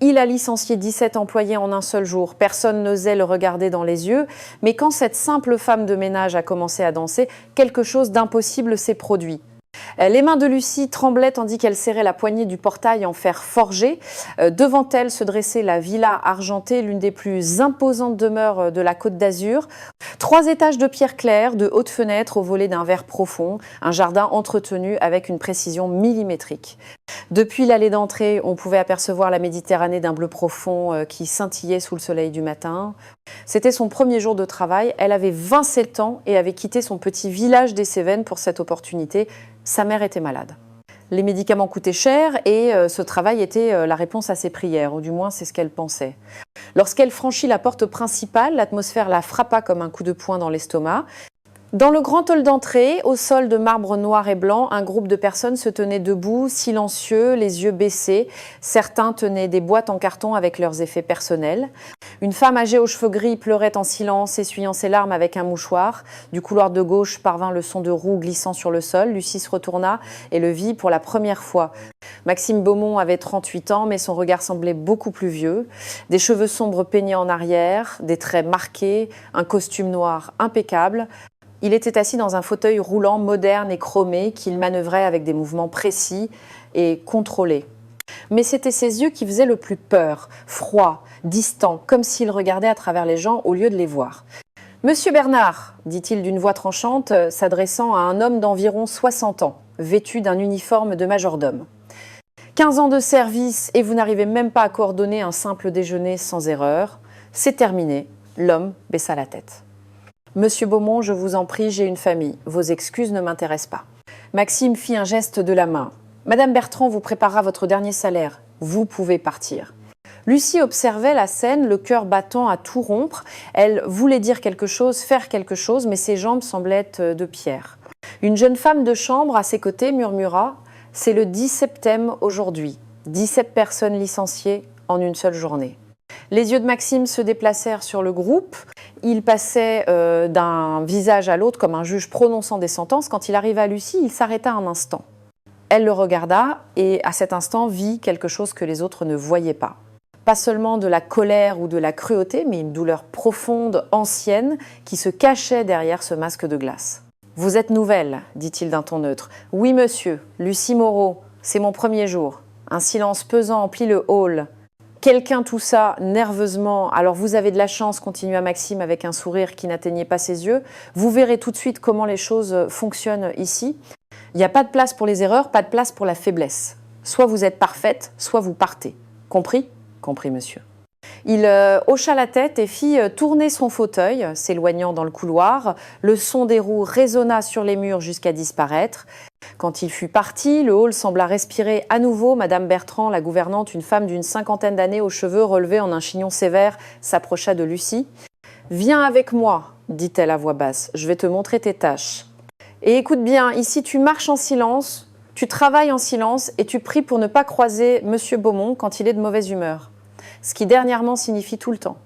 Il a licencié 17 employés en un seul jour. Personne n'osait le regarder dans les yeux. Mais quand cette simple femme de ménage a commencé à danser, quelque chose d'impossible s'est produit. Les mains de Lucie tremblaient tandis qu'elle serrait la poignée du portail en fer forgé. Devant elle se dressait la villa argentée, l'une des plus imposantes demeures de la Côte d'Azur. 3 étages de pierre claire, de hautes fenêtres au volet d'un verre profond, un jardin entretenu avec une précision millimétrique. Depuis l'allée d'entrée, on pouvait apercevoir la Méditerranée d'un bleu profond qui scintillait sous le soleil du matin. C'était son premier jour de travail. Elle avait 27 ans et avait quitté son petit village des Cévennes pour cette opportunité. Sa mère était malade. Les médicaments coûtaient cher et ce travail était la réponse à ses prières, ou du moins c'est ce qu'elle pensait. Lorsqu'elle franchit la porte principale, l'atmosphère la frappa comme un coup de poing dans l'estomac. Dans le grand hall d'entrée, au sol de marbre noir et blanc, un groupe de personnes se tenait debout, silencieux, les yeux baissés. Certains tenaient des boîtes en carton avec leurs effets personnels. Une femme âgée aux cheveux gris pleurait en silence, essuyant ses larmes avec un mouchoir. Du couloir de gauche parvint le son de roues glissant sur le sol. Lucie se retourna et le vit pour la première fois. Maxime Beaumont avait 38 ans, mais son regard semblait beaucoup plus vieux. Des cheveux sombres peignaient en arrière, des traits marqués, un costume noir impeccable. Il était assis dans un fauteuil roulant moderne et chromé qu'il manœuvrait avec des mouvements précis et contrôlés. Mais c'était ses yeux qui faisaient le plus peur, froids, distants, comme s'il regardait à travers les gens au lieu de les voir. « Monsieur Bernard », dit-il d'une voix tranchante, s'adressant à un homme d'environ 60 ans, vêtu d'un uniforme de majordome. « 15 ans de service et vous n'arrivez même pas à coordonner un simple déjeuner sans erreur. C'est terminé. » L'homme baissa la tête. « Monsieur Beaumont, je vous en prie, j'ai une famille. Vos excuses ne m'intéressent pas. » Maxime fit un geste de la main. « Madame Bertrand vous préparera votre dernier salaire. Vous pouvez partir. » Lucie observait la scène, le cœur battant à tout rompre. Elle voulait dire quelque chose, faire quelque chose, mais ses jambes semblaient de pierre. Une jeune femme de chambre à ses côtés murmura « C'est le 10 septembre aujourd'hui. 17 personnes licenciées en une seule journée. » Les yeux de Maxime se déplacèrent sur le groupe. Il passait d'un visage à l'autre comme un juge prononçant des sentences. Quand il arriva à Lucie, il s'arrêta un instant. Elle le regarda et à cet instant vit quelque chose que les autres ne voyaient pas. Pas seulement de la colère ou de la cruauté, mais une douleur profonde, ancienne, qui se cachait derrière ce masque de glace. « Vous êtes nouvelle, dit-il d'un ton neutre. « Oui, monsieur, Lucie Moreau, c'est mon premier jour. » Un silence pesant emplit le hall. Quelqu'un toussa nerveusement. « Alors vous avez de la chance, continua Maxime avec un sourire qui n'atteignait pas ses yeux. Vous verrez tout de suite comment les choses fonctionnent ici. Il n'y a pas de place pour les erreurs, pas de place pour la faiblesse. Soit vous êtes parfaite, soit vous partez. Compris ? » Compris, monsieur. Il hocha la tête et fit tourner son fauteuil, s'éloignant dans le couloir. Le son des roues résonna sur les murs jusqu'à disparaître. Quand il fut parti, le hall sembla respirer à nouveau. Madame Bertrand, la gouvernante, une femme d'une 50aine d'années aux cheveux relevés en un chignon sévère, s'approcha de Lucie. « Viens avec moi, dit-elle à voix basse. Je vais te montrer tes tâches. Et écoute bien, ici tu marches en silence, tu travailles en silence et tu pries pour ne pas croiser Monsieur Beaumont quand il est de mauvaise humeur. Ce qui dernièrement signifie tout le temps. »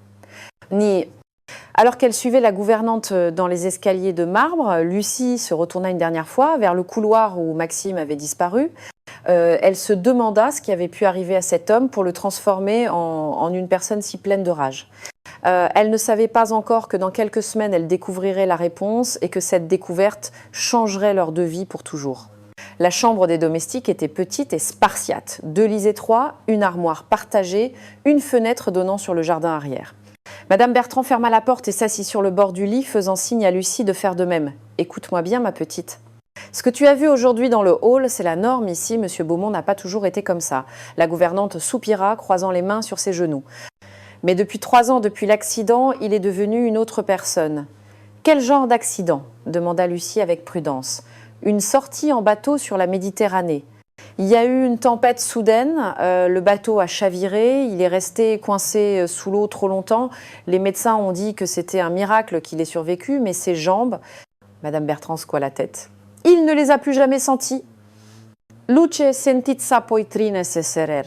Alors qu'elle suivait la gouvernante dans les escaliers de marbre, Lucie se retourna une dernière fois vers le couloir où Maxime avait disparu. Elle se demanda ce qui avait pu arriver à cet homme pour le transformer en une personne si pleine de rage. Elle ne savait pas encore que dans quelques semaines, elle découvrirait la réponse et que cette découverte changerait leur de vie pour toujours. La chambre des domestiques était petite et spartiate. 2 lits étroits, une armoire partagée, une fenêtre donnant sur le jardin arrière. Madame Bertrand ferma la porte et s'assit sur le bord du lit, faisant signe à Lucie de faire de même. « Écoute-moi bien, ma petite. Ce que tu as vu aujourd'hui dans le hall, c'est la norme ici. Monsieur Beaumont n'a pas toujours été comme ça. » La gouvernante soupira, croisant les mains sur ses genoux. « Mais depuis 3 ans, depuis l'accident, il est devenu une autre personne. »« Quel genre d'accident ?» demanda Lucie avec prudence. « Une sortie en bateau sur la Méditerranée. Il y a eu une tempête soudaine, le bateau a chaviré, il est resté coincé sous l'eau trop longtemps. Les médecins ont dit que c'était un miracle qu'il ait survécu, mais ses jambes... » Madame Bertrand secoua la tête. « Il ne les a plus jamais senties. »« Luce sentizza poi trine serer. »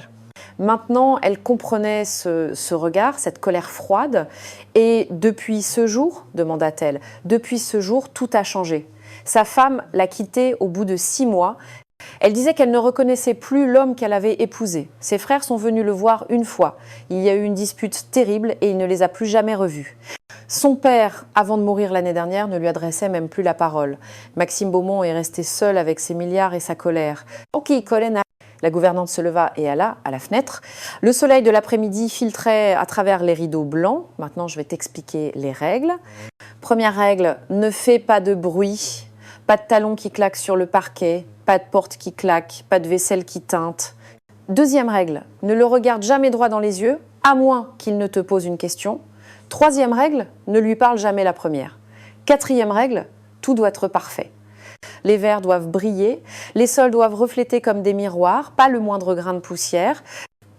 Maintenant, elle comprenait ce regard, cette colère froide. « Et depuis ce jour, demanda-t-elle, depuis ce jour, tout a changé. Sa femme l'a quitté au bout de 6 mois. Elle disait qu'elle ne reconnaissait plus l'homme qu'elle avait épousé. Ses frères sont venus le voir une fois. Il y a eu une dispute terrible et il ne les a plus jamais revus. Son père, avant de mourir l'année dernière, ne lui adressait même plus la parole. Maxime Beaumont est resté seul avec ses milliards et sa colère. Ok, Colin. La gouvernante se leva et alla à la fenêtre. Le soleil de l'après-midi filtrait à travers les rideaux blancs. Maintenant, je vais t'expliquer les règles. Première règle, ne fais pas de bruit. Pas de talons qui claquent sur le parquet. Pas de porte qui claque. Pas de vaisselle qui teinte. Deuxième règle, ne le regarde jamais droit dans les yeux, à moins qu'il ne te pose une question. Troisième règle, ne lui parle jamais la première. Quatrième règle, tout doit être parfait. Les verres doivent briller, les sols doivent refléter comme des miroirs, pas le moindre grain de poussière.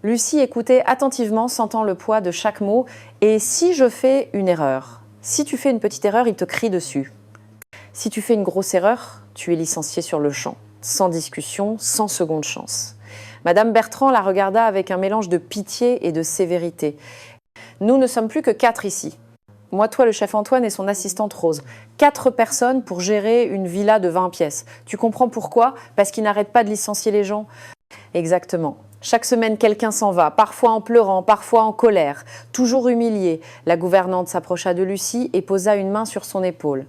Lucie écoutait attentivement, sentant le poids de chaque mot. Et si je fais une erreur, si tu fais une petite erreur, il te crie dessus. Si tu fais une grosse erreur, tu es licencié sur le champ, sans discussion, sans seconde chance. Madame Bertrand la regarda avec un mélange de pitié et de sévérité. Nous ne sommes plus que 4 ici. Moi, toi, le chef Antoine et son assistante Rose. 4 personnes pour gérer une villa de 20 pièces. Tu comprends pourquoi? Parce qu'ils n'arrêtent pas de licencier les gens. Exactement. Chaque semaine, quelqu'un s'en va, parfois en pleurant, parfois en colère, toujours humilié. La gouvernante s'approcha de Lucie et posa une main sur son épaule.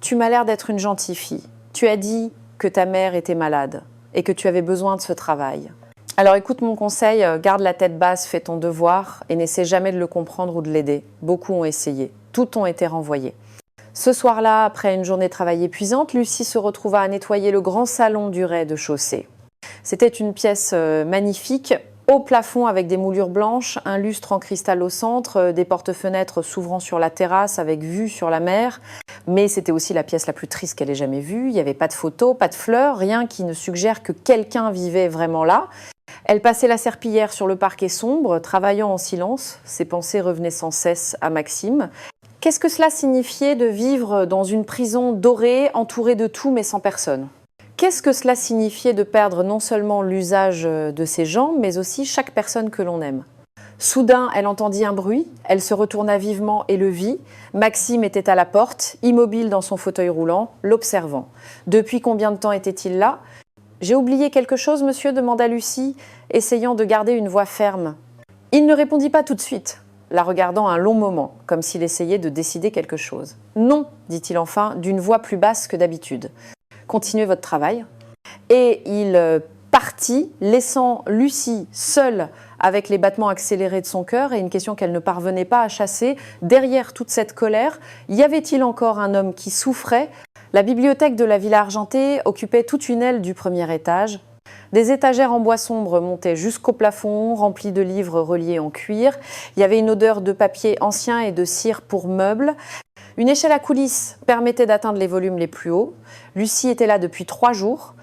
Tu m'as l'air d'être une gentille fille. Tu as dit que ta mère était malade et que tu avais besoin de ce travail. Alors écoute mon conseil, garde la tête basse, fais ton devoir et n'essaie jamais de le comprendre ou de l'aider. Beaucoup ont essayé, toutes ont été renvoyées. Ce soir-là, après une journée de travail épuisante, Lucie se retrouva à nettoyer le grand salon du rez-de-chaussée. C'était une pièce magnifique, au plafond avec des moulures blanches, un lustre en cristal au centre, des porte-fenêtres s'ouvrant sur la terrasse avec vue sur la mer. Mais c'était aussi la pièce la plus triste qu'elle ait jamais vue. Il n'y avait pas de photos, pas de fleurs, rien qui ne suggère que quelqu'un vivait vraiment là. Elle passait la serpillière sur le parquet sombre, travaillant en silence. Ses pensées revenaient sans cesse à Maxime. Qu'est-ce que cela signifiait de vivre dans une prison dorée, entourée de tout mais sans personne ? Qu'est-ce que cela signifiait de perdre non seulement l'usage de ses jambes, mais aussi chaque personne que l'on aime ? Soudain, elle entendit un bruit, elle se retourna vivement et le vit. Maxime était à la porte, immobile dans son fauteuil roulant, l'observant. Depuis combien de temps était-il là ? J'ai oublié quelque chose, monsieur ? Demanda Lucie, essayant de garder une voix ferme. Il ne répondit pas tout de suite, la regardant un long moment, comme s'il essayait de décider quelque chose. Non, dit-il enfin, d'une voix plus basse que d'habitude. Continuez votre travail. Et il partit, laissant Lucie seule avec les battements accélérés de son cœur et une question qu'elle ne parvenait pas à chasser. Derrière toute cette colère, y avait-il encore un homme qui souffrait ? La bibliothèque de la Villa Argentée occupait toute une aile du premier étage. Des étagères en bois sombre montaient jusqu'au plafond, remplies de livres reliés en cuir. Il y avait une odeur de papier ancien et de cire pour meubles. Une échelle à coulisses permettait d'atteindre les volumes les plus hauts. Lucie était là depuis 3 jours.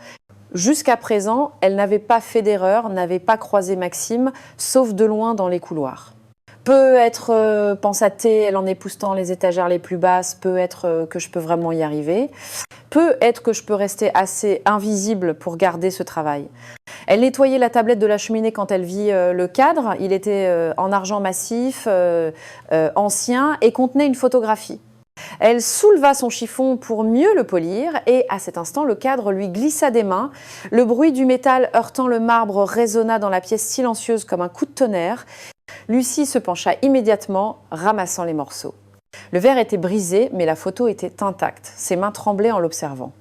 Jusqu'à présent, elle n'avait pas fait d'erreur, n'avait pas croisé Maxime, sauf de loin dans les couloirs. Peut-être, pensa-t-elle en époussetant les étagères les plus basses, peut-être que je peux vraiment y arriver. Peut-être que je peux rester assez invisible pour garder ce travail. Elle nettoyait la tablette de la cheminée quand elle vit le cadre. Il était en argent massif, ancien, et contenait une photographie. Elle souleva son chiffon pour mieux le polir et à cet instant, le cadre lui glissa des mains. Le bruit du métal heurtant le marbre résonna dans la pièce silencieuse comme un coup de tonnerre. Lucie se pencha immédiatement, ramassant les morceaux. Le verre était brisé, mais la photo était intacte. Ses mains tremblaient en l'observant.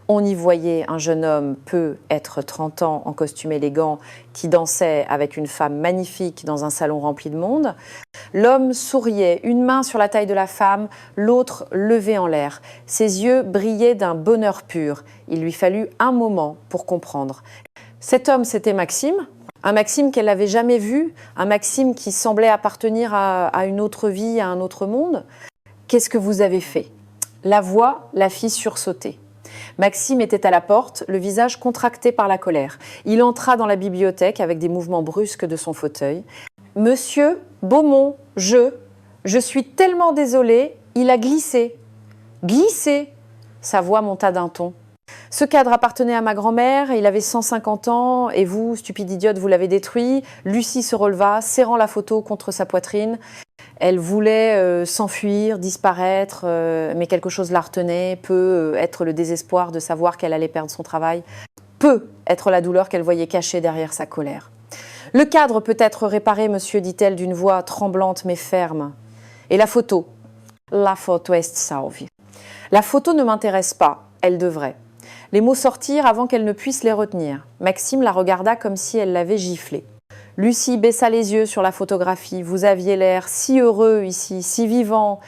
On y voyait un jeune homme, peut-être 30 ans, en costume élégant, qui dansait avec une femme magnifique dans un salon rempli de monde. L'homme souriait, une main sur la taille de la femme, l'autre levée en l'air. Ses yeux brillaient d'un bonheur pur. Il lui fallut un moment pour comprendre. Cet homme, c'était Maxime. Un Maxime qu'elle n'avait jamais vu, un Maxime qui semblait appartenir à une autre vie, à un autre monde. Qu'est-ce que vous avez fait ? La voix la fit sursauter. Maxime était à la porte, le visage contracté par la colère. Il entra dans la bibliothèque avec des mouvements brusques de son fauteuil. « Monsieur Beaumont, je suis tellement désolée, il a glissé. »« Glissé ?» Sa voix monta d'un ton. Ce cadre appartenait à ma grand-mère, il avait 150 ans, et vous, stupide idiote, vous l'avez détruit. Lucie se releva, serrant la photo contre sa poitrine. Elle voulait s'enfuir, disparaître, mais quelque chose la retenait, peut être le désespoir de savoir qu'elle allait perdre son travail. peut être la douleur qu'elle voyait cachée derrière sa colère. Le cadre peut être réparé, monsieur, dit-elle d'une voix tremblante mais ferme. Et la photo? La photo est salve. La photo ne m'intéresse pas, elle devrait. Les mots sortirent avant qu'elle ne puisse les retenir. Maxime la regarda comme si elle l'avait giflée. Lucie baissa les yeux sur la photographie. Vous aviez l'air si heureux ici, si vivant.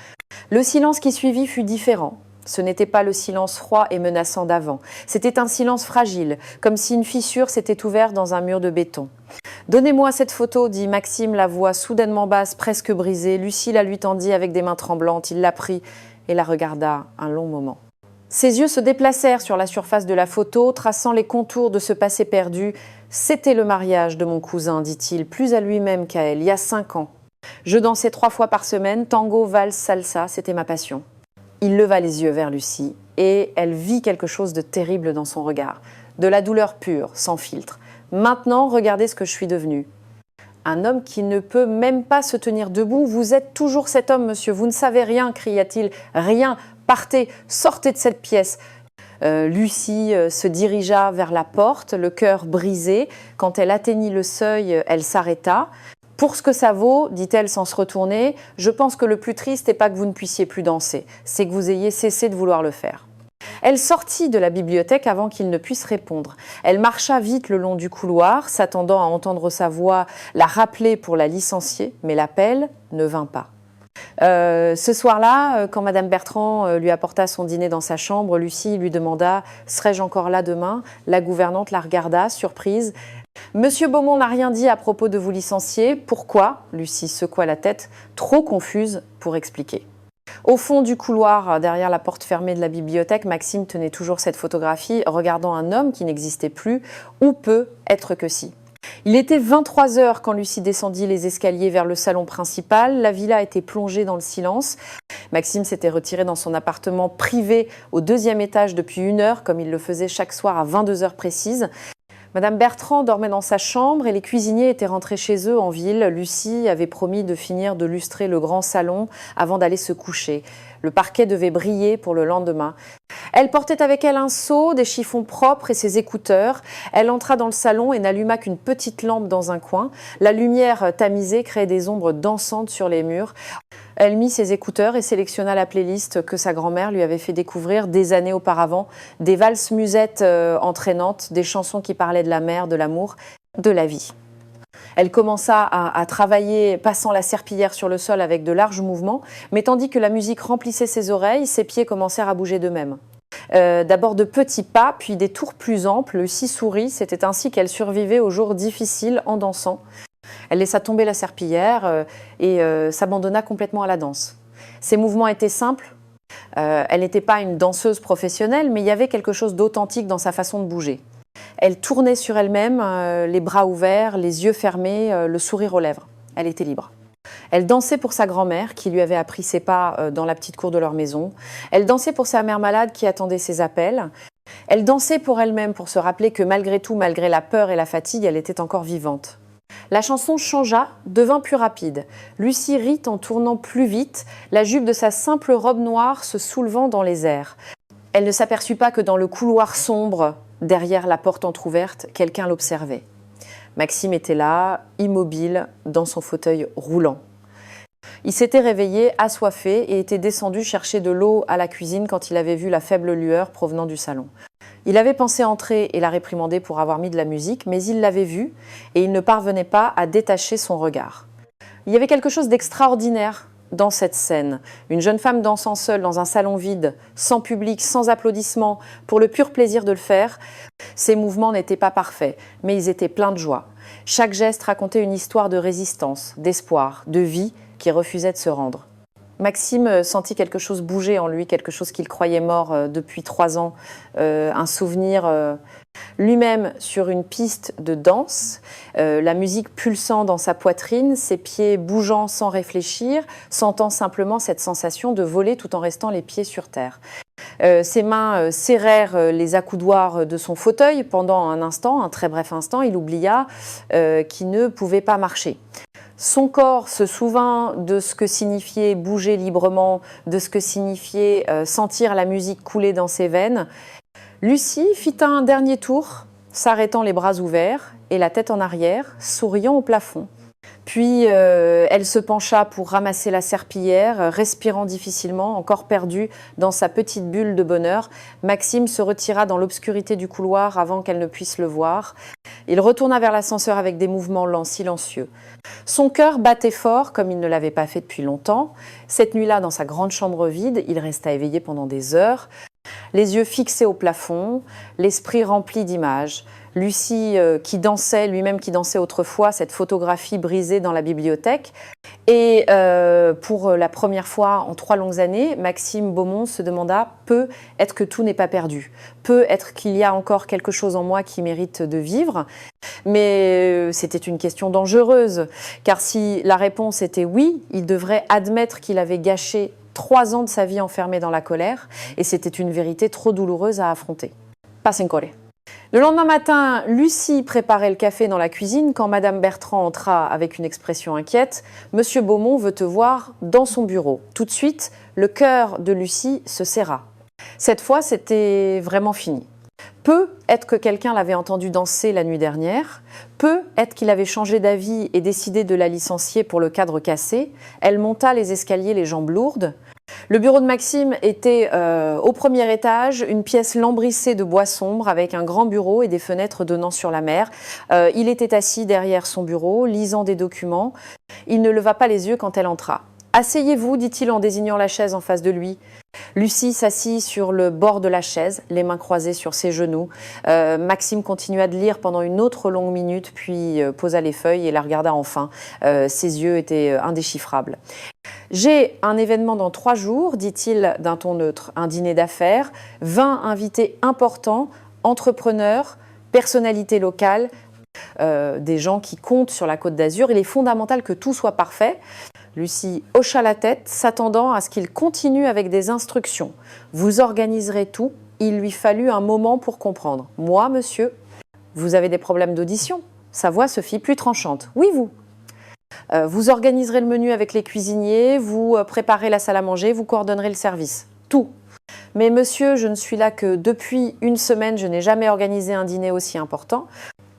Le silence qui suivit fut différent. Ce n'était pas le silence froid et menaçant d'avant. C'était un silence fragile, comme si une fissure s'était ouverte dans un mur de béton. « Donnez-moi cette photo », dit Maxime, la voix soudainement basse, presque brisée. Lucie la lui tendit avec des mains tremblantes. Il la prit et la regarda un long moment. Ses yeux se déplacèrent sur la surface de la photo, traçant les contours de ce passé perdu. « C'était le mariage de mon cousin, dit-il, plus à lui-même qu'à elle, il y a 5 ans. Je dansais 3 fois par semaine, tango, valse, salsa, c'était ma passion. » Il leva les yeux vers Lucie et elle vit quelque chose de terrible dans son regard. De la douleur pure, sans filtre. « Maintenant, regardez ce que je suis devenue. » Un homme qui ne peut même pas se tenir debout. « Vous êtes toujours cet homme, monsieur, vous ne savez rien, cria-t-il. Rien, partez, sortez de cette pièce. » Lucie se dirigea vers la porte, le cœur brisé. Quand elle atteignit le seuil, elle s'arrêta. « Pour ce que ça vaut, dit-elle sans se retourner, je pense que le plus triste n'est pas que vous ne puissiez plus danser, c'est que vous ayez cessé de vouloir le faire. » Elle sortit de la bibliothèque avant qu'il ne puisse répondre. Elle marcha vite le long du couloir, s'attendant à entendre sa voix la rappeler pour la licencier, mais l'appel ne vint pas. Ce soir-là, quand Madame Bertrand lui apporta son dîner dans sa chambre, Lucie lui demanda « Serais-je encore là demain ?» La gouvernante la regarda, surprise. « Monsieur Beaumont n'a rien dit à propos de vous licencier. Pourquoi ?» Lucie secoua la tête, trop confuse pour expliquer. Au fond du couloir, derrière la porte fermée de la bibliothèque, Maxime tenait toujours cette photographie, regardant un homme qui n'existait plus, ou peut être que si. Il était 23 heures quand Lucie descendit les escaliers vers le salon principal. La villa était plongée dans le silence. Maxime s'était retiré dans son appartement privé au 2e étage depuis 1 heure, comme il le faisait chaque soir à 22 heures précises. Madame Bertrand dormait dans sa chambre et les cuisiniers étaient rentrés chez eux en ville. Lucie avait promis de finir de lustrer le grand salon avant d'aller se coucher. Le parquet devait briller pour le lendemain. Elle portait avec elle un seau, des chiffons propres et ses écouteurs. Elle entra dans le salon et n'alluma qu'une petite lampe dans un coin. La lumière tamisée créait des ombres dansantes sur les murs. Elle mit ses écouteurs et sélectionna la playlist que sa grand-mère lui avait fait découvrir des années auparavant. Des valses musettes entraînantes, des chansons qui parlaient de la mer, de l'amour, de la vie. Elle commença à travailler, passant la serpillière sur le sol avec de larges mouvements, mais tandis que la musique remplissait ses oreilles, ses pieds commencèrent à bouger d'eux-mêmes. D'abord de petits pas, puis des tours plus amples. Lucie sourit, c'était ainsi qu'elle survivait aux jours difficiles en dansant. Elle laissa tomber la serpillière et s'abandonna complètement à la danse. Ses mouvements étaient simples. Elle n'était pas une danseuse professionnelle, mais il y avait quelque chose d'authentique dans sa façon de bouger. Elle tournait sur elle-même, les bras ouverts, les yeux fermés, le sourire aux lèvres. Elle était libre. Elle dansait pour sa grand-mère qui lui avait appris ses pas dans la petite cour de leur maison. Elle dansait pour sa mère malade qui attendait ses appels. Elle dansait pour elle-même pour se rappeler que malgré tout, malgré la peur et la fatigue, elle était encore vivante. La chanson changea, devint plus rapide. Lucie rit en tournant plus vite, la jupe de sa simple robe noire se soulevant dans les airs. Elle ne s'aperçut pas que dans le couloir sombre, derrière la porte entr'ouverte, quelqu'un l'observait. Maxime était là, immobile, dans son fauteuil roulant. Il s'était réveillé, assoiffé, et était descendu chercher de l'eau à la cuisine quand il avait vu la faible lueur provenant du salon. Il avait pensé entrer et la réprimander pour avoir mis de la musique, mais il l'avait vue et il ne parvenait pas à détacher son regard. Il y avait quelque chose d'extraordinaire dans cette scène. Une jeune femme dansant seule dans un salon vide, sans public, sans applaudissements, pour le pur plaisir de le faire. Ses mouvements n'étaient pas parfaits, mais ils étaient pleins de joie. Chaque geste racontait une histoire de résistance, d'espoir, de vie qui refusait de se rendre. Maxime sentit quelque chose bouger en lui, quelque chose qu'il croyait mort depuis 3 ans, un souvenir lui-même sur une piste de danse, la musique pulsant dans sa poitrine, ses pieds bougeant sans réfléchir, sentant simplement cette sensation de voler tout en restant les pieds sur terre. Ses mains serrèrent les accoudoirs de son fauteuil pendant un instant, un très bref instant, il oublia qu'il ne pouvait pas marcher. Son corps se souvint de ce que signifiait bouger librement, de ce que signifiait sentir la musique couler dans ses veines. Lucie fit un dernier tour s'arrêtant les bras ouverts et la tête en arrière, souriant au plafond. Puis elle se pencha pour ramasser la serpillière, respirant difficilement, encore perdue dans sa petite bulle de bonheur. Maxime se retira dans l'obscurité du couloir avant qu'elle ne puisse le voir. Il retourna vers l'ascenseur avec des mouvements lents, silencieux. Son cœur battait fort comme il ne l'avait pas fait depuis longtemps. Cette nuit-là, dans sa grande chambre vide, il resta éveillé pendant des heures, les yeux fixés au plafond, l'esprit rempli d'images. Lucie qui dansait, lui-même qui dansait autrefois, cette photographie brisée dans la bibliothèque. Et pour la première fois en 3 longues années, Maxime Beaumont se demanda « Peut-être que tout n'est pas perdu. Peut-être qu'il y a encore quelque chose en moi qui mérite de vivre. » Mais c'était une question dangereuse, car si la réponse était oui, il devrait admettre qu'il avait gâché 3 ans de sa vie enfermé dans la colère, et c'était une vérité trop douloureuse à affronter. Passe encore. Le lendemain matin, Lucie préparait le café dans la cuisine quand Madame Bertrand entra avec une expression inquiète. « Monsieur Beaumont veut te voir dans son bureau. » Tout de suite, le cœur de Lucie se serra. Cette fois, c'était vraiment fini. Peut-être que quelqu'un l'avait entendu danser la nuit dernière. Peut-être qu'il avait changé d'avis et décidé de la licencier pour le cadre cassé. Elle monta les escaliers les jambes lourdes. Le bureau de Maxime était au premier étage, une pièce lambrissée de bois sombre avec un grand bureau et des fenêtres donnant sur la mer. Il était assis derrière son bureau, lisant des documents. Il ne leva pas les yeux quand elle entra. « Asseyez-vous », dit-il en désignant la chaise en face de lui. Lucie s'assit sur le bord de la chaise, les mains croisées sur ses genoux. Maxime continua de lire pendant une autre longue minute, puis posa les feuilles et la regarda enfin. Ses yeux étaient indéchiffrables. « J'ai un événement dans 3 jours, dit-il d'un ton neutre, un dîner d'affaires, 20 invités importants, entrepreneurs, personnalités locales, des gens qui comptent sur la Côte d'Azur. Il est fondamental que tout soit parfait. » Lucie hocha la tête, s'attendant à ce qu'il continue avec des instructions. « Vous organiserez tout. » Il lui fallut un moment pour comprendre. « Moi, monsieur, vous avez des problèmes d'audition ?» Sa voix se fit plus tranchante. « Oui, vous. Vous organiserez le menu avec les cuisiniers, vous préparez la salle à manger, vous coordonnerez le service. Tout. Mais monsieur, je ne suis là que depuis 1 semaine, je n'ai jamais organisé un dîner aussi important.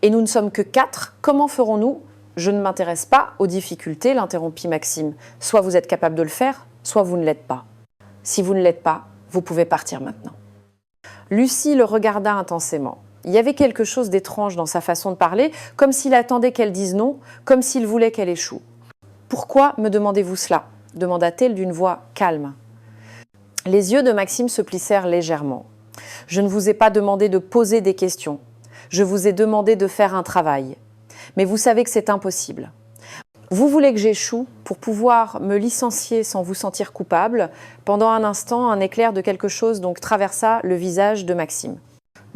Et nous ne sommes que 4. Comment ferons-nous ? » « Je ne m'intéresse pas aux difficultés, l'interrompit Maxime. Soit vous êtes capable de le faire, soit vous ne l'êtes pas. Si vous ne l'êtes pas, vous pouvez partir maintenant. » Lucie le regarda intensément. Il y avait quelque chose d'étrange dans sa façon de parler, comme s'il attendait qu'elle dise non, comme s'il voulait qu'elle échoue. « Pourquoi me demandez-vous cela ?» demanda-t-elle d'une voix calme. Les yeux de Maxime se plissèrent légèrement. « Je ne vous ai pas demandé de poser des questions. Je vous ai demandé de faire un travail. Mais vous savez que c'est impossible. Vous voulez que j'échoue pour pouvoir me licencier sans vous sentir coupable. » Pendant un instant, un éclair de quelque chose donc traversa le visage de Maxime.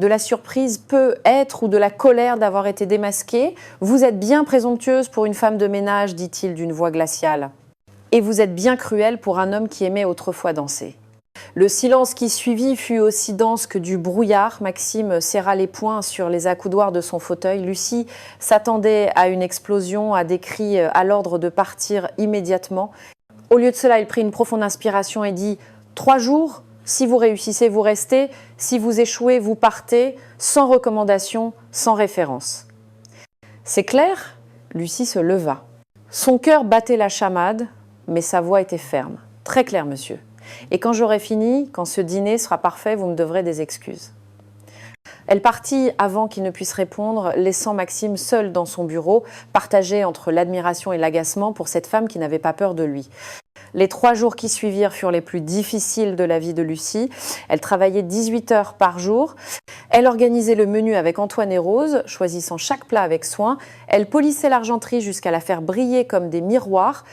De la surprise peut-être ou de la colère d'avoir été démasquée. « Vous êtes bien présomptueuse pour une femme de ménage, dit-il d'une voix glaciale. Et vous êtes bien cruelle pour un homme qui aimait autrefois danser. » Le silence qui suivit fut aussi dense que du brouillard. Maxime serra les poings sur les accoudoirs de son fauteuil. Lucie s'attendait à une explosion, à des cris à l'ordre de partir immédiatement. Au lieu de cela, il prit une profonde inspiration et dit « 3 jours, si vous réussissez, vous restez. Si vous échouez, vous partez, sans recommandation, sans référence. » « C'est clair ?» Lucie se leva. Son cœur battait la chamade, mais sa voix était ferme. « Très clair, monsieur. Et quand j'aurai fini, quand ce dîner sera parfait, vous me devrez des excuses. » Elle partit avant qu'il ne puisse répondre, laissant Maxime seul dans son bureau, partagé entre l'admiration et l'agacement pour cette femme qui n'avait pas peur de lui. Les 3 jours qui suivirent furent les plus difficiles de la vie de Lucie. Elle travaillait 18 heures par jour. Elle organisait le menu avec Antoine et Rose, choisissant chaque plat avec soin. Elle polissait l'argenterie jusqu'à la faire briller comme des miroirs.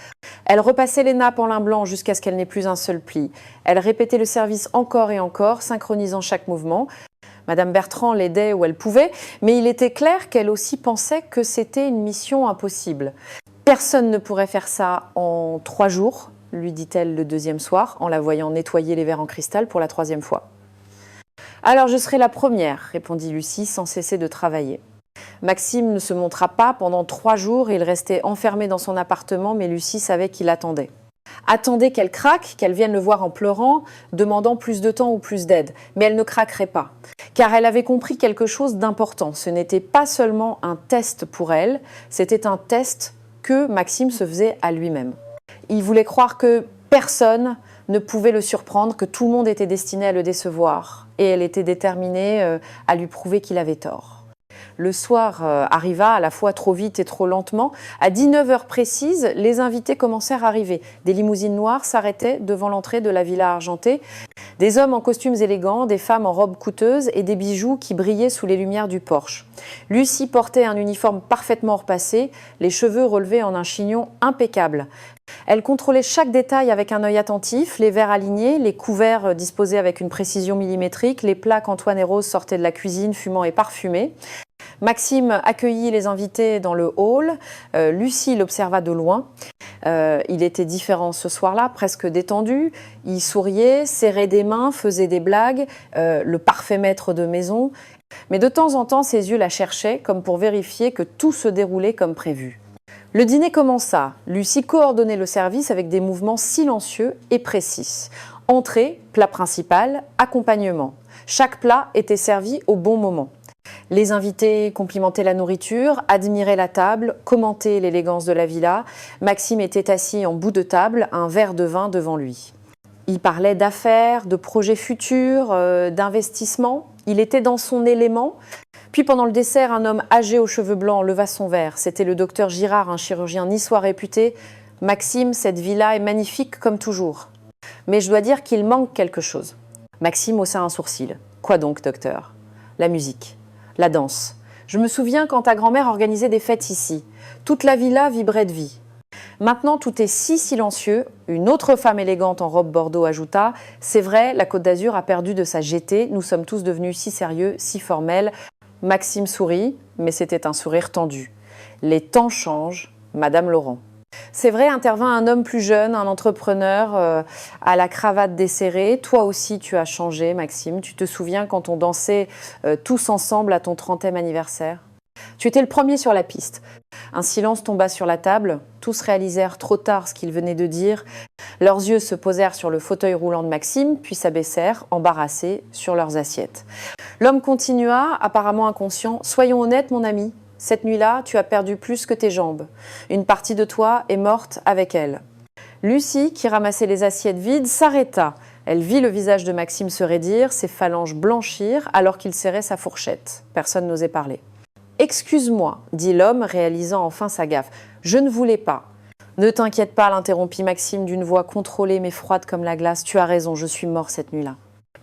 Elle repassait les nappes en lin blanc jusqu'à ce qu'elle n'ait plus un seul pli. Elle répétait le service encore et encore, synchronisant chaque mouvement. Madame Bertrand l'aidait où elle pouvait, mais il était clair qu'elle aussi pensait que c'était une mission impossible. « Personne ne pourrait faire ça en 3 jours, lui dit-elle le 2e soir, en la voyant nettoyer les verres en cristal pour la 3e fois. « Alors je serai la première, répondit Lucie sans cesser de travailler. Maxime ne se montra pas pendant 3 jours et il restait enfermé dans son appartement, mais Lucie savait qu'il attendait. attendait qu'elle craque, qu'elle vienne le voir en pleurant, demandant plus de temps ou plus d'aide. Mais elle ne craquerait pas, car elle avait compris quelque chose d'important. Ce n'était pas seulement un test pour elle, c'était un test que Maxime se faisait à lui-même. Il voulait croire que personne ne pouvait le surprendre, que tout le monde était destiné à le décevoir. Et elle était déterminée à lui prouver qu'il avait tort. Le soir arriva à la fois trop vite et trop lentement. À 19 heures précises, les invités commencèrent à arriver. Des limousines noires s'arrêtaient devant l'entrée de la villa argentée. Des hommes en costumes élégants, des femmes en robes coûteuses et des bijoux qui brillaient sous les lumières du porche. Lucie portait un uniforme parfaitement repassé, les cheveux relevés en un chignon impeccable. Elle contrôlait chaque détail avec un œil attentif, les verres alignés, les couverts disposés avec une précision millimétrique, les plats qu'Antoine et Rose sortaient de la cuisine fumants et parfumés. Maxime accueillit les invités dans le hall. Lucie l'observa de loin. Il était différent ce soir-là, presque détendu. Il souriait, serrait des mains, faisait des blagues, le parfait maître de maison. Mais de temps en temps, ses yeux la cherchaient, comme pour vérifier que tout se déroulait comme prévu. Le dîner commença. Lucie coordonnait le service avec des mouvements silencieux et précis. Entrée, plat principal, accompagnement. Chaque plat était servi au bon moment. Les invités complimentaient la nourriture, admiraient la table, commentaient l'élégance de la villa. Maxime était assis en bout de table, un verre de vin devant lui. Il parlait d'affaires, de projets futurs, d'investissements. Il était dans son élément. Puis pendant le dessert, un homme âgé aux cheveux blancs leva son verre. C'était le docteur Girard, un chirurgien niçois réputé. « Maxime, cette villa est magnifique comme toujours. Mais je dois dire qu'il manque quelque chose. » Maxime haussa un sourcil. « Quoi donc, docteur ?»« La musique, la danse. Je me souviens quand ta grand-mère organisait des fêtes ici. Toute la villa vibrait de vie. Maintenant, tout est si silencieux. » Une autre femme élégante en robe bordeaux ajouta « C'est vrai, la Côte d'Azur a perdu de sa gaieté. Nous sommes tous devenus si sérieux, si formels. » Maxime sourit, mais c'était un sourire tendu. « Les temps changent, Madame Laurent. » C'est vrai, intervint un homme plus jeune, un entrepreneur à la cravate desserrée. Toi aussi, tu as changé, Maxime. Tu te souviens quand on dansait tous ensemble à ton 30e anniversaire? Tu étais le premier sur la piste. Un silence tomba sur la table. Tous réalisèrent trop tard ce qu'ils venaient de dire. Leurs yeux se posèrent sur le fauteuil roulant de Maxime, puis s'abaissèrent, embarrassés, sur leurs assiettes. L'homme continua, apparemment inconscient. « Soyons honnêtes, mon ami. Cette nuit-là, tu as perdu plus que tes jambes. Une partie de toi est morte avec elle. » Lucie, qui ramassait les assiettes vides, s'arrêta. Elle vit le visage de Maxime se raidir, ses phalanges blanchir, alors qu'il serrait sa fourchette. Personne n'osait parler. « Excuse-moi, dit l'homme, réalisant enfin sa gaffe. Je ne voulais pas. » « Ne t'inquiète pas, l'interrompit Maxime d'une voix contrôlée mais froide comme la glace. Tu as raison, je suis mort cette nuit-là.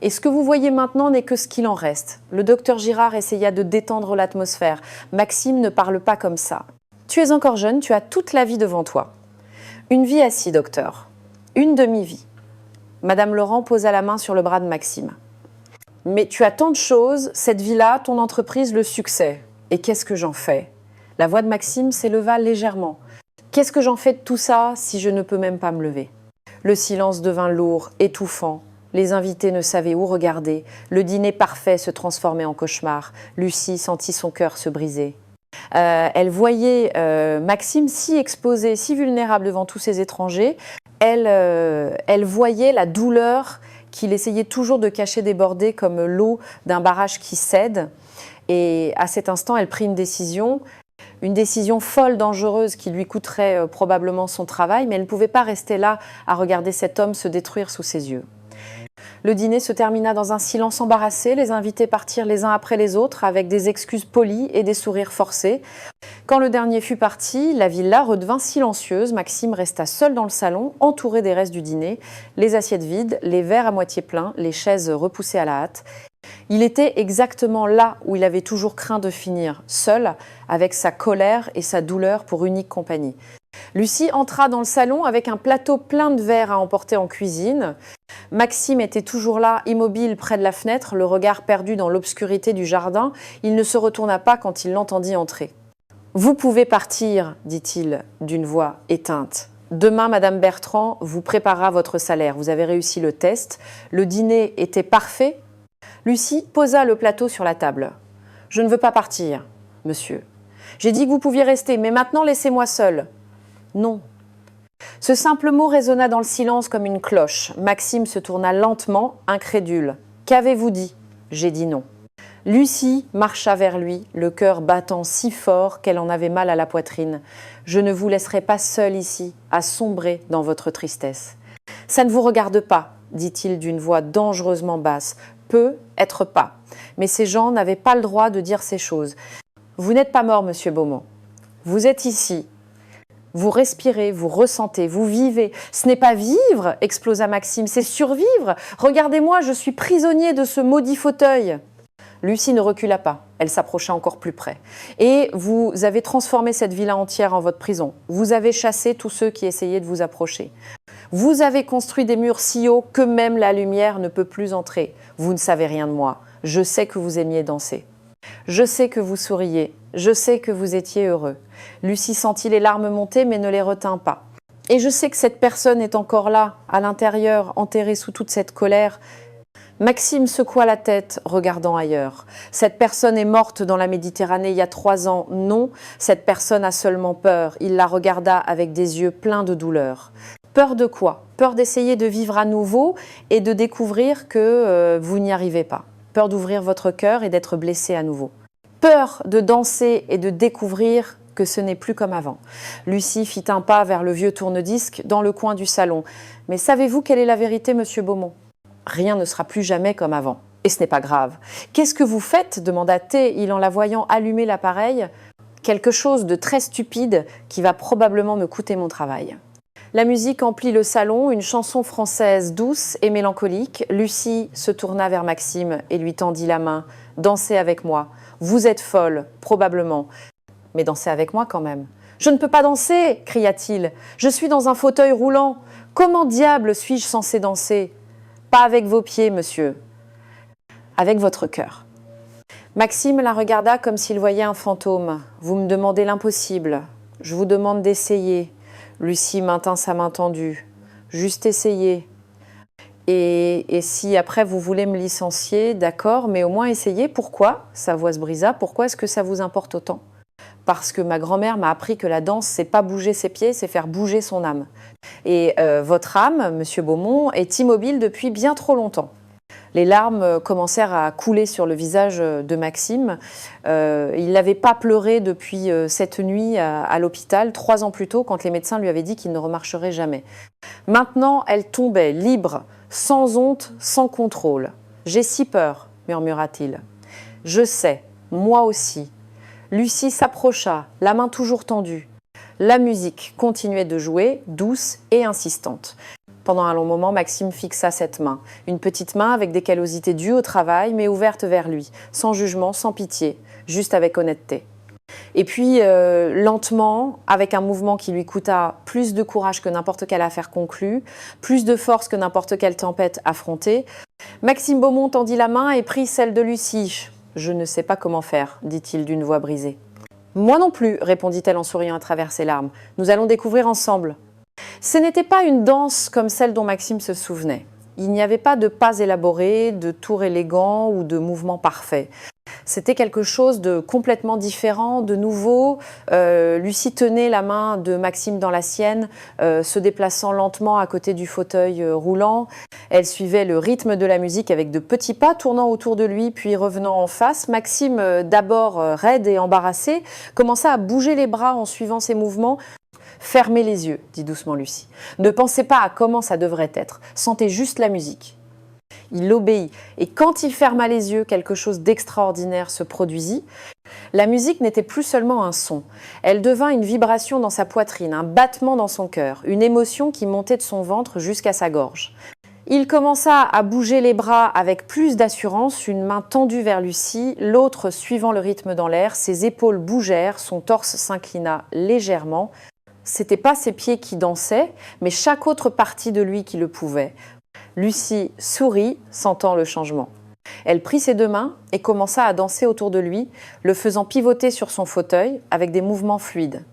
Et ce que vous voyez maintenant n'est que ce qu'il en reste. Le docteur Girard essaya de détendre l'atmosphère. Maxime ne parle pas comme ça. Tu es encore jeune, tu as toute la vie devant toi. Une vie assis, docteur. Une demi-vie. Madame Laurent posa la main sur le bras de Maxime. Mais tu as tant de choses, cette vie-là, ton entreprise, le succès. Et qu'est-ce que j'en fais? La voix de Maxime s'éleva légèrement. Qu'est-ce que j'en fais de tout ça si je ne peux même pas me lever? Le silence devint lourd, étouffant. Les invités ne savaient où regarder. Le dîner parfait se transformait en cauchemar. Lucie sentit son cœur se briser. Elle voyait Maxime si exposé, si vulnérable devant tous ces étrangers. Elle voyait la douleur qu'il essayait toujours de cacher débordée comme l'eau d'un barrage qui cède. Et à cet instant, elle prit une décision folle, dangereuse, qui lui coûterait probablement son travail, mais elle ne pouvait pas rester là à regarder cet homme se détruire sous ses yeux. Le dîner se termina dans un silence embarrassé. Les invités partirent les uns après les autres avec des excuses polies et des sourires forcés. Quand le dernier fut parti, la villa redevint silencieuse. Maxime resta seul dans le salon, entouré des restes du dîner, les assiettes vides, les verres à moitié pleins, les chaises repoussées à la hâte. Il était exactement là où il avait toujours craint de finir, seul, avec sa colère et sa douleur pour unique compagnie. Lucie entra dans le salon avec un plateau plein de verres à emporter en cuisine. Maxime était toujours là, immobile près de la fenêtre, le regard perdu dans l'obscurité du jardin. Il ne se retourna pas quand il l'entendit entrer. « Vous pouvez partir, dit-il d'une voix éteinte. Demain, Madame Bertrand vous préparera votre salaire. Vous avez réussi le test. Le dîner était parfait. » Lucie posa le plateau sur la table. « Je ne veux pas partir, monsieur. J'ai dit que vous pouviez rester, mais maintenant laissez-moi seule. » « Non. » Ce simple mot résonna dans le silence comme une cloche. Maxime se tourna lentement, incrédule. « Qu'avez-vous dit » J'ai dit non. Lucie marcha vers lui, le cœur battant si fort qu'elle en avait mal à la poitrine. « Je ne vous laisserai pas seule ici, à sombrer dans votre tristesse. »« Ça ne vous regarde pas, » dit-il d'une voix dangereusement basse. « Peut être pas. Mais ces gens n'avaient pas le droit de dire ces choses. Vous n'êtes pas mort, monsieur Beaumont. Vous êtes ici. Vous respirez, vous ressentez, vous vivez. Ce n'est pas vivre, explosa Maxime, c'est survivre. Regardez-moi, je suis prisonnier de ce maudit fauteuil. » Lucie ne recula pas, elle s'approcha encore plus près. « Et vous avez transformé cette villa entière en votre prison. Vous avez chassé tous ceux qui essayaient de vous approcher. Vous avez construit des murs si hauts que même la lumière ne peut plus entrer. Vous ne savez rien de moi. Je sais que vous aimiez danser. Je sais que vous souriez. Je sais que vous étiez heureux. » Lucie sentit les larmes monter mais ne les retint pas. « Et je sais que cette personne est encore là, à l'intérieur, enterrée sous toute cette colère. » Maxime secoua la tête, regardant ailleurs. « Cette personne est morte dans la Méditerranée il y a 3 ans. Non, cette personne a seulement peur. » Il la regarda avec des yeux pleins de douleur. « Peur de quoi ? Peur d'essayer de vivre à nouveau et de découvrir que vous n'y arrivez pas. Peur d'ouvrir votre cœur et d'être blessé à nouveau. Peur de danser et de découvrir que ce n'est plus comme avant. » Lucie fit un pas vers le vieux tourne-disque dans le coin du salon. « Mais savez-vous quelle est la vérité, monsieur Beaumont ? Rien ne sera plus jamais comme avant. Et ce n'est pas grave. »« Qu'est-ce que vous faites ?» demanda T, en la voyant allumer l'appareil. « Quelque chose de très stupide qui va probablement me coûter mon travail. » La musique emplit le salon, une chanson française douce et mélancolique. Lucie se tourna vers Maxime et lui tendit la main. « Dansez avec moi. Vous êtes folle, probablement. Mais dansez avec moi quand même. »« Je ne peux pas danser !» cria-t-il. « Je suis dans un fauteuil roulant. Comment diable suis-je censé danser ? » ?»« Pas avec vos pieds, monsieur. Avec votre cœur. » Maxime la regarda comme s'il voyait un fantôme. « Vous me demandez l'impossible. Je vous demande d'essayer. » Lucie maintint sa main tendue. « Juste essayer. Et si après vous voulez me licencier, d'accord, mais au moins essayez. Pourquoi ?» Sa voix se brisa. « Pourquoi est-ce que ça vous importe autant ?»« Parce que ma grand-mère m'a appris que la danse, c'est pas bouger ses pieds, c'est faire bouger son âme. Et votre âme, monsieur Beaumont, est immobile depuis bien trop longtemps. » Les larmes commencèrent à couler sur le visage de Maxime. Il n'avait pas pleuré depuis cette nuit à l'hôpital, 3 ans plus tôt, quand les médecins lui avaient dit qu'il ne remarcherait jamais. Maintenant, elle tombait, libre, sans honte, sans contrôle. « J'ai si peur, » murmura-t-il. « Je sais, moi aussi. » Lucie s'approcha, la main toujours tendue. La musique continuait de jouer, douce et insistante. Pendant un long moment, Maxime fixa cette main. Une petite main avec des callosités dues au travail, mais ouverte vers lui, sans jugement, sans pitié, juste avec honnêteté. Et puis, lentement, avec un mouvement qui lui coûta plus de courage que n'importe quelle affaire conclue, plus de force que n'importe quelle tempête affrontée, Maxime Beaumont tendit la main et prit celle de Lucie. « Je ne sais pas comment faire, » dit-il d'une voix brisée. « Moi non plus, » répondit-elle en souriant à travers ses larmes. « Nous allons découvrir ensemble. » Ce n'était pas une danse comme celle dont Maxime se souvenait. Il n'y avait pas de pas élaborés, de tours élégants ou de mouvements parfaits. C'était quelque chose de complètement différent, de nouveau. Lucie tenait la main de Maxime dans la sienne, se déplaçant lentement à côté du fauteuil roulant. Elle suivait le rythme de la musique avec de petits pas tournant autour de lui, puis revenant en face. Maxime, d'abord raide et embarrassé, commença à bouger les bras en suivant ses mouvements. « Fermez les yeux, » dit doucement Lucie. « Ne pensez pas à comment ça devrait être. Sentez juste la musique. » Il obéit, et quand il ferma les yeux, quelque chose d'extraordinaire se produisit. La musique n'était plus seulement un son. Elle devint une vibration dans sa poitrine, un battement dans son cœur, une émotion qui montait de son ventre jusqu'à sa gorge. Il commença à bouger les bras avec plus d'assurance, une main tendue vers Lucie, l'autre suivant le rythme dans l'air. Ses épaules bougèrent, son torse s'inclina légèrement. C'était pas ses pieds qui dansaient, mais chaque autre partie de lui qui le pouvait. Lucie sourit, sentant le changement. Elle prit ses 2 mains et commença à danser autour de lui, le faisant pivoter sur son fauteuil avec des mouvements fluides.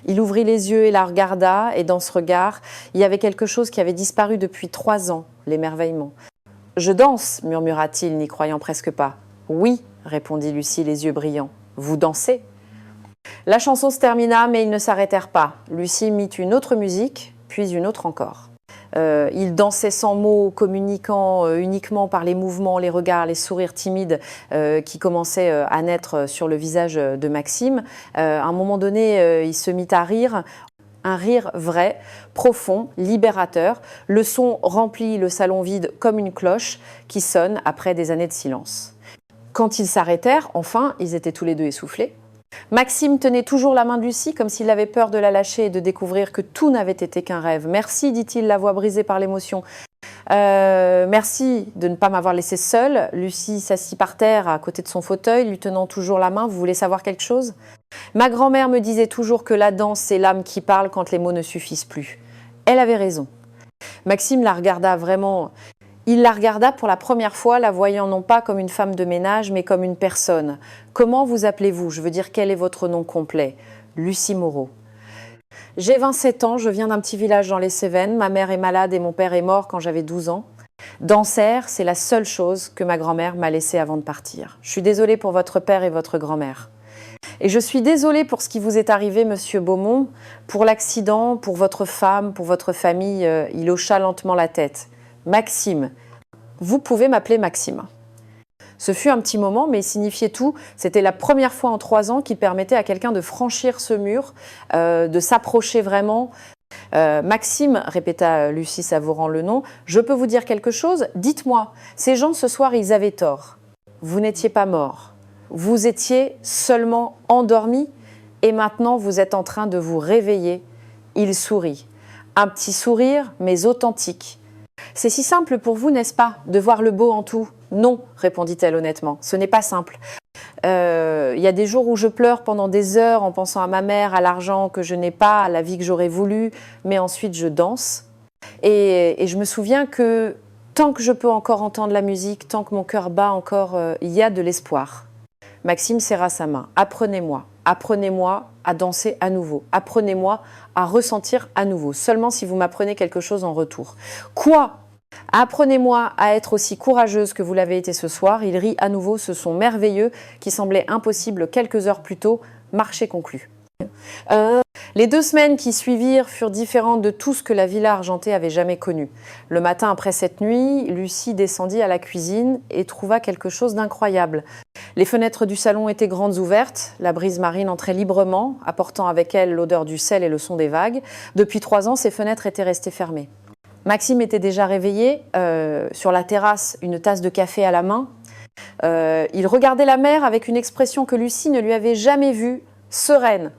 Il ouvrit les yeux et la regarda, et dans ce regard, il y avait quelque chose qui avait disparu depuis 3 ans, l'émerveillement. « Je danse » murmura-t-il, n'y croyant presque pas. « Oui » répondit Lucie, les yeux brillants. « Vous dansez ?» La chanson se termina, mais ils ne s'arrêtèrent pas. Lucie mit une autre musique, puis une autre encore. Il dansait sans mots, communiquant uniquement par les mouvements, les regards, les sourires timides qui commençaient à naître sur le visage de Maxime. À un moment donné, il se mit à rire. Un rire vrai, profond, libérateur. Le son remplit le salon vide comme une cloche qui sonne après des années de silence. Quand ils s'arrêtèrent, enfin, ils étaient tous les deux essoufflés. Maxime tenait toujours la main de Lucie comme s'il avait peur de la lâcher et de découvrir que tout n'avait été qu'un rêve. « Merci », dit-il, la voix brisée par l'émotion. Merci de ne pas m'avoir laissé seule. » Lucie s'assit par terre à côté de son fauteuil, lui tenant toujours la main. « Vous voulez savoir quelque chose ? Ma grand-mère me disait toujours que la danse, c'est l'âme qui parle quand les mots ne suffisent plus. » Elle avait raison. Maxime la regarda vraiment. Il la regarda pour la première fois, la voyant non pas comme une femme de ménage, mais comme une personne. « Comment vous appelez-vous ? Je veux dire, quel est votre nom complet ? » « Lucie Moreau. »« J'ai 27 ans, je viens d'un petit village dans les Cévennes. Ma mère est malade et mon père est mort quand j'avais 12 ans. Danser, c'est la seule chose que ma grand-mère m'a laissée avant de partir. Je suis désolée pour votre père et votre grand-mère. Et je suis désolée pour ce qui vous est arrivé, monsieur Beaumont, pour l'accident, pour votre femme, pour votre famille. » Il hocha lentement la tête. « Maxime, vous pouvez m'appeler Maxime. » Ce fut un petit moment, mais il signifiait tout. C'était la première fois en 3 ans qu'il permettait à quelqu'un de franchir ce mur, de s'approcher vraiment. Maxime, répéta Lucie savourant le nom, je peux vous dire quelque chose ? Dites-moi, ces gens ce soir, ils avaient tort. Vous n'étiez pas mort. Vous étiez seulement endormi et maintenant vous êtes en train de vous réveiller. Il sourit. Un petit sourire, mais authentique. C'est si simple pour vous, n'est-ce pas, de voir le beau en tout ? Non, répondit-elle honnêtement, ce n'est pas simple. Y a des jours où je pleure pendant des heures en pensant à ma mère, à l'argent que je n'ai pas, à la vie que j'aurais voulu, mais ensuite je danse. Et je me souviens que tant que je peux encore entendre la musique, tant que mon cœur bat encore, il y a de l'espoir. Maxime serra sa main. Apprenez-moi à danser à nouveau. Apprenez-moi à ressentir à nouveau. Seulement si vous m'apprenez quelque chose en retour. Quoi ? Apprenez-moi à être aussi courageuse que vous l'avez été ce soir. Il rit à nouveau, ce son merveilleux qui semblait impossible quelques heures plus tôt. Marché conclu. Les 2 semaines qui suivirent furent différentes de tout ce que la villa argentée avait jamais connu. Le matin après cette nuit, Lucie descendit à la cuisine et trouva quelque chose d'incroyable. Les fenêtres du salon étaient grandes ouvertes, la brise marine entrait librement, apportant avec elle l'odeur du sel et le son des vagues. Depuis 3 ans, ces fenêtres étaient restées fermées. Maxime était déjà réveillé, sur la terrasse, une tasse de café à la main. Il regardait la mer avec une expression que Lucie ne lui avait jamais vue, sereine.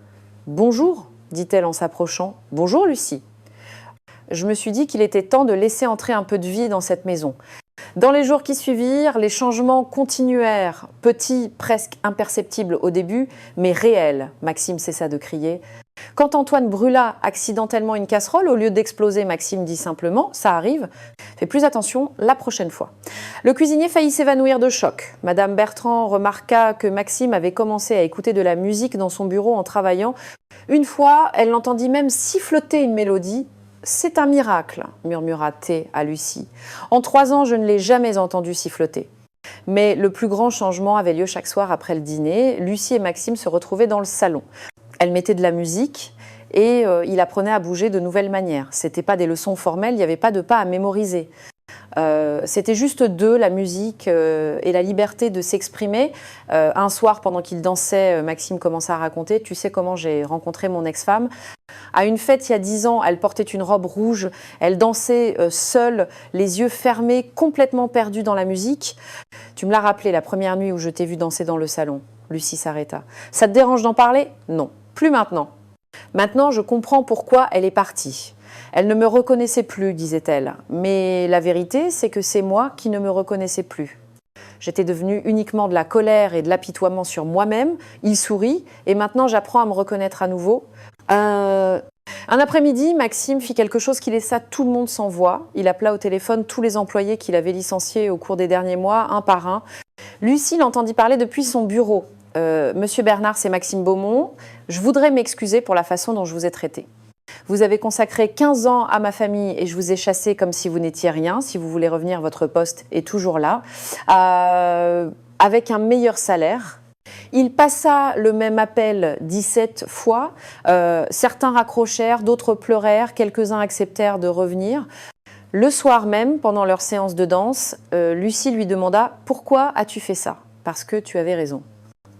« Bonjour », dit-elle en s'approchant. « Bonjour Lucie. » Je me suis dit qu'il était temps de laisser entrer un peu de vie dans cette maison. Dans les jours qui suivirent, les changements continuèrent, petits, presque imperceptibles au début, mais réels. Maxime cessa de crier. Quand Antoine brûla accidentellement une casserole, au lieu d'exploser, Maxime dit simplement « ça arrive, fais plus attention la prochaine fois ». Le cuisinier faillit s'évanouir de choc. Madame Bertrand remarqua que Maxime avait commencé à écouter de la musique dans son bureau en travaillant. Une fois, elle l'entendit même siffloter une mélodie. « C'est un miracle », murmura-t-elle à Lucie. « En 3 ans, je ne l'ai jamais entendu siffloter. » Mais le plus grand changement avait lieu chaque soir après le dîner. Lucie et Maxime se retrouvaient dans le salon. Elle mettait de la musique et il apprenait à bouger de nouvelles manières. Ce n'était pas des leçons formelles, il n'y avait pas de pas à mémoriser. C'était juste d'eux, la musique et la liberté de s'exprimer. Un soir, pendant qu'il dansait, Maxime commença à raconter « Tu sais comment j'ai rencontré mon ex-femme ?» À une fête, il y a 10 ans, elle portait une robe rouge. Elle dansait seule, les yeux fermés, complètement perdue dans la musique. « Tu me l'as rappelé la première nuit où je t'ai vu danser dans le salon. » Lucie s'arrêta. « Ça te dérange d'en parler ? Non. Plus maintenant. Maintenant, je comprends pourquoi elle est partie. Elle ne me reconnaissait plus, disait-elle. Mais la vérité, c'est que c'est moi qui ne me reconnaissais plus. J'étais devenue uniquement de la colère et de l'apitoiement sur moi-même. Il sourit et maintenant j'apprends à me reconnaître à nouveau. Un après-midi, Maxime fit quelque chose qui laissa tout le monde sans voix. Il appela au téléphone tous les employés qu'il avait licenciés au cours des derniers mois, un par un. Lucie l'entendit parler depuis son bureau. Monsieur Bernard, c'est Maxime Beaumont. Je voudrais m'excuser pour la façon dont je vous ai traité. Vous avez consacré 15 ans à ma famille et je vous ai chassé comme si vous n'étiez rien. Si vous voulez revenir, votre poste est toujours là. Avec un meilleur salaire. Il passa le même appel 17 fois. Certains raccrochèrent, d'autres pleurèrent, quelques-uns acceptèrent de revenir. Le soir même, pendant leur séance de danse, Lucie lui demanda « Pourquoi as-tu fait ça ?» Parce que tu avais raison.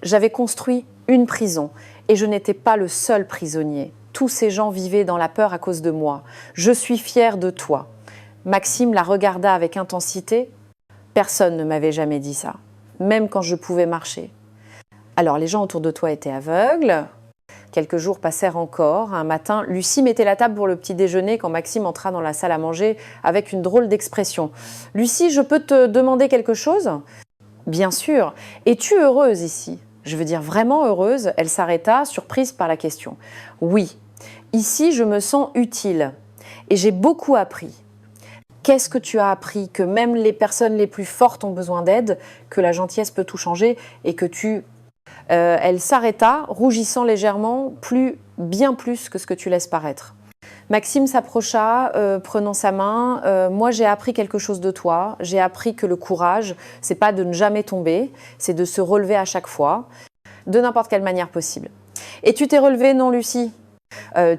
J'avais construit une prison et je n'étais pas le seul prisonnier. Tous ces gens vivaient dans la peur à cause de moi. Je suis fière de toi. Maxime la regarda avec intensité. Personne ne m'avait jamais dit ça, même quand je pouvais marcher. Alors les gens autour de toi étaient aveugles. Quelques jours passèrent encore. Un matin, Lucie mettait la table pour le petit déjeuner quand Maxime entra dans la salle à manger avec une drôle d'expression. « Lucie, je peux te demander quelque chose ?»« Bien sûr. Es-tu heureuse ici ?» Je veux dire vraiment heureuse. Elle s'arrêta, surprise par la question. « Oui. Ici, je me sens utile. Et j'ai beaucoup appris. » Qu'est-ce que tu as appris? Que même les personnes les plus fortes ont besoin d'aide, que la gentillesse peut tout changer et que tu... Elle s'arrêta, rougissant légèrement, bien plus que ce que tu laisses paraître. Maxime s'approcha, prenant sa main. Moi, j'ai appris quelque chose de toi. J'ai appris que le courage, c'est pas de ne jamais tomber, c'est de se relever à chaque fois, de n'importe quelle manière possible. Et tu t'es relevée, non, Lucie?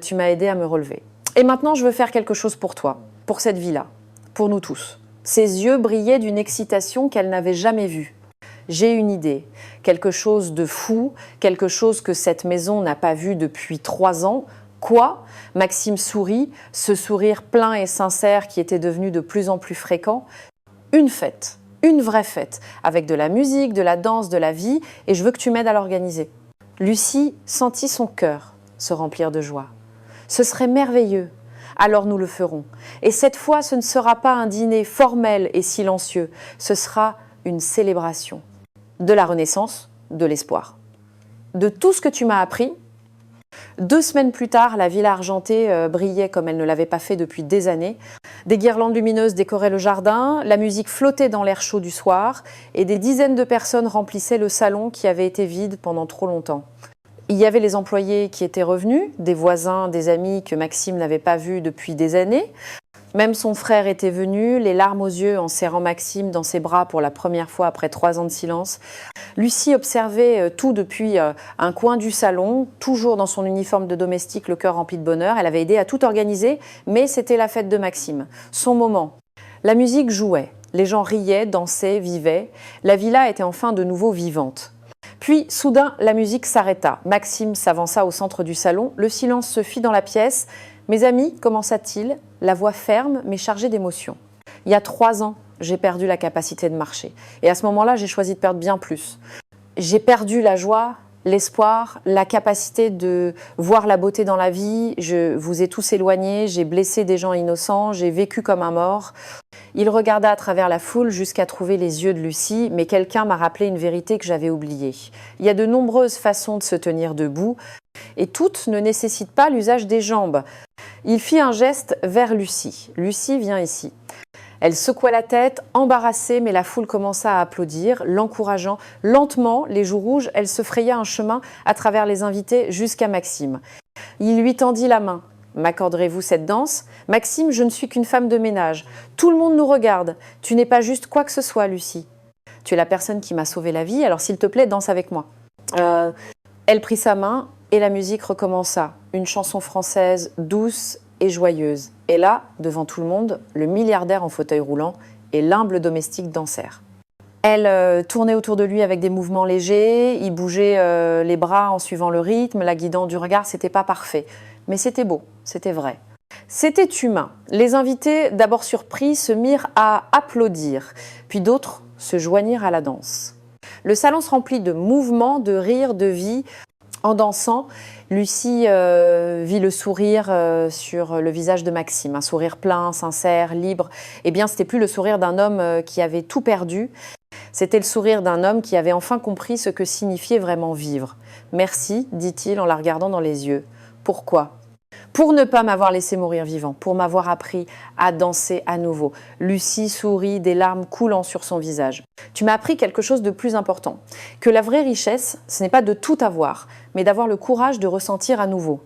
Tu m'as aidé à me relever. Et maintenant, je veux faire quelque chose pour toi, pour cette vie-là, pour nous tous. Ses yeux brillaient d'une excitation qu'elle n'avait jamais vue. J'ai une idée, quelque chose de fou, quelque chose que cette maison n'a pas vu depuis 3 ans. Quoi? Maxime sourit, ce sourire plein et sincère qui était devenu de plus en plus fréquent. Une fête, une vraie fête, avec de la musique, de la danse, de la vie, et je veux que tu m'aides à l'organiser. Lucie sentit son cœur se remplir de joie. Ce serait merveilleux. Alors nous le ferons. Et cette fois, ce ne sera pas un dîner formel et silencieux, ce sera une célébration. De la renaissance, de l'espoir. De tout ce que tu m'as appris. 2 semaines plus tard, la Villa Argentée brillait comme elle ne l'avait pas fait depuis des années. Des guirlandes lumineuses décoraient le jardin, la musique flottait dans l'air chaud du soir et des dizaines de personnes remplissaient le salon qui avait été vide pendant trop longtemps. Il y avait les employés qui étaient revenus, des voisins, des amis que Maxime n'avait pas vus depuis des années. Même son frère était venu, les larmes aux yeux en serrant Maxime dans ses bras pour la première fois après 3 ans de silence. Lucie observait tout depuis un coin du salon, toujours dans son uniforme de domestique, le cœur rempli de bonheur. Elle avait aidé à tout organiser, mais c'était la fête de Maxime, son moment. La musique jouait, les gens riaient, dansaient, vivaient. La villa était enfin de nouveau vivante. Puis, soudain, la musique s'arrêta. Maxime s'avança au centre du salon. Le silence se fit dans la pièce. « Mes amis, commença-t-il, la voix ferme mais chargée d'émotion. Il y a 3 ans, j'ai perdu la capacité de marcher. Et à ce moment-là, j'ai choisi de perdre bien plus. J'ai perdu la joie, l'espoir, la capacité de voir la beauté dans la vie. Je vous ai tous éloignés, j'ai blessé des gens innocents, j'ai vécu comme un mort. » Il regarda à travers la foule jusqu'à trouver les yeux de Lucie, mais quelqu'un m'a rappelé une vérité que j'avais oubliée. Il y a de nombreuses façons de se tenir debout, et toutes ne nécessitent pas l'usage des jambes. Il fit un geste vers Lucie. « Lucie, viens ici. » Elle secoua la tête, embarrassée, mais la foule commença à applaudir, l'encourageant. Lentement, les joues rouges, elle se fraya un chemin à travers les invités jusqu'à Maxime. Il lui tendit la main. « M'accorderez-vous cette danse ? Maxime, je ne suis qu'une femme de ménage. Tout le monde nous regarde. Tu n'es pas juste quoi que ce soit, Lucie. Tu es la personne qui m'a sauvé la vie, alors s'il te plaît, danse avec moi. » Elle prit sa main et la musique recommença. Une chanson française douce et joyeuse. Et là, devant tout le monde, le milliardaire en fauteuil roulant et l'humble domestique dansèrent. Elle tournait autour de lui avec des mouvements légers, il bougeait les bras en suivant le rythme, la guidant du regard, c'était pas parfait. Mais c'était beau, c'était vrai. C'était humain. Les invités, d'abord surpris, se mirent à applaudir, puis d'autres se joignirent à la danse. Le salon se remplit de mouvements, de rires, de vie. En dansant, Lucie vit le sourire sur le visage de Maxime, un sourire plein, sincère, libre. Eh bien, c'était plus le sourire d'un homme qui avait tout perdu. C'était le sourire d'un homme qui avait enfin compris ce que signifiait vraiment vivre. « Merci », dit-il en la regardant dans les yeux. « Pourquoi ?» Pour ne pas m'avoir laissé mourir vivant, pour m'avoir appris à danser à nouveau. Lucie sourit, des larmes coulant sur son visage. Tu m'as appris quelque chose de plus important, que la vraie richesse, ce n'est pas de tout avoir, mais d'avoir le courage de ressentir à nouveau.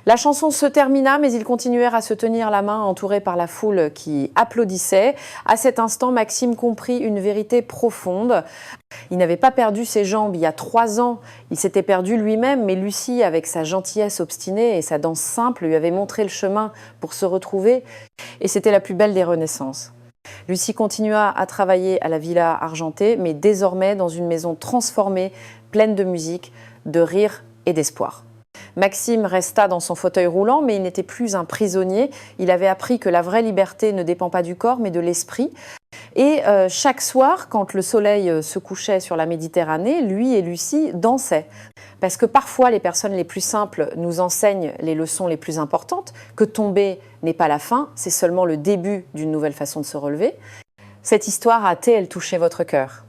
La chanson se termina, mais ils continuèrent à se tenir la main, entourés par la foule qui applaudissait. À cet instant, Maxime comprit une vérité profonde. Il n'avait pas perdu ses jambes il y a 3 ans, il s'était perdu lui-même, mais Lucie, avec sa gentillesse obstinée et sa danse simple, lui avait montré le chemin pour se retrouver, et c'était la plus belle des renaissances. Lucie continua à travailler à la Villa Argentée, mais désormais dans une maison transformée, pleine de musique, de rire et d'espoir. Maxime resta dans son fauteuil roulant, mais il n'était plus un prisonnier. Il avait appris que la vraie liberté ne dépend pas du corps, mais de l'esprit. Et chaque soir, quand le soleil se couchait sur la Méditerranée, lui et Lucie dansaient. Parce que parfois, les personnes les plus simples nous enseignent les leçons les plus importantes, que tomber n'est pas la fin, c'est seulement le début d'une nouvelle façon de se relever. Cette histoire a-t-elle touché votre cœur?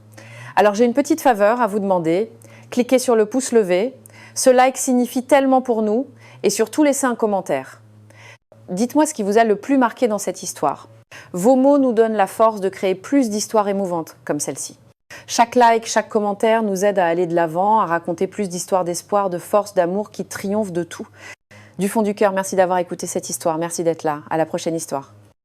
Alors j'ai une petite faveur à vous demander. Cliquez sur le pouce levé. Ce like signifie tellement pour nous, et surtout laissez un commentaire. Dites-moi ce qui vous a le plus marqué dans cette histoire. Vos mots nous donnent la force de créer plus d'histoires émouvantes comme celle-ci. Chaque like, chaque commentaire nous aide à aller de l'avant, à raconter plus d'histoires d'espoir, de force, d'amour qui triomphent de tout. Du fond du cœur, merci d'avoir écouté cette histoire, merci d'être là. À la prochaine histoire.